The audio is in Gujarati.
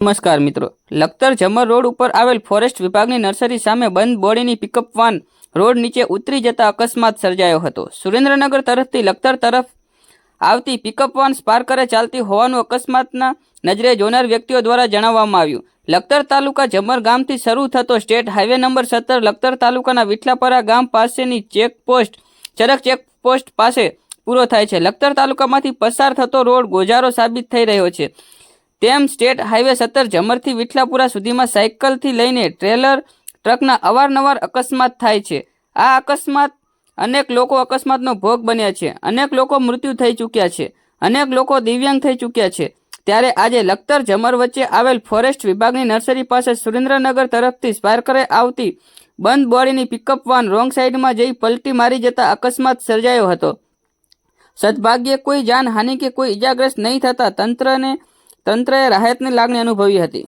નમસ્કાર મિત્રો, લખતર જમર રોડ ઉપર આવેલ ફોરેસ્ટ વિભાગની નર્સરી સામે બંધ બોડીની પિકઅપ વાન રોડ નીચે ઉતરી જતા અકસ્માત સર્જાયો હતો। સુરેન્દ્રનગર તરફથી લખતર તરફ આવતી પિકઅપ વાન સ્પાર્કરે ચાલતી હોવાનું અકસ્માતના નજરે જોનાર વ્યક્તિઓ દ્વારા જણાવવામાં આવ્યું। લખતર તાલુકા જમર ગામથી શરૂ થતો સ્ટેટ હાઈવે નંબર 17 લખતર તાલુકાના વિઠલાપરા ગામ પાસેની ચેકપોસ્ટ ચરક ચેકપોસ્ટ પાસે પૂરો થાય છે। લખતર તાલુકામાંથી પસાર થતો રોડ ગોજારો સાબિત થઈ રહ્યો છે। તેમ સ્ટેટ હાઈવે 17 જમરથી વિઠલાપુરા સુધીમાં સાયકલથી લઈને ટ્રેલર ટ્રકના અવારનવાર અકસ્માત થાય છે। આ અકસ્માત અનેક લોકો અકસ્માતનો ભોગ બન્યા છે। અનેક લોકો મૃત્યુ થઈ ચૂક્યા છે। અનેક લોકો દિવ્યાંગ થઈ ચૂક્યા છે। ત્યારે આજે લખતર જમર વચ્ચે આવેલ ફોરેસ્ટ વિભાગની નર્સરી પાસે સુરેન્દ્રનગર તરફથી સ્પાર્કરે આવતી બંધ બોડીની પિકઅપ વાન રોંગ સાઈડમાં જઈ પલટી મારી જતા અકસ્માત સર્જાયો હતો। સદભાગ્યે કોઈ જાનહાનિ કે કોઈ ઇજાગ્રસ્ત નહીં થતા તંત્રએ રાહતની લાગણી અનુભવી હતી।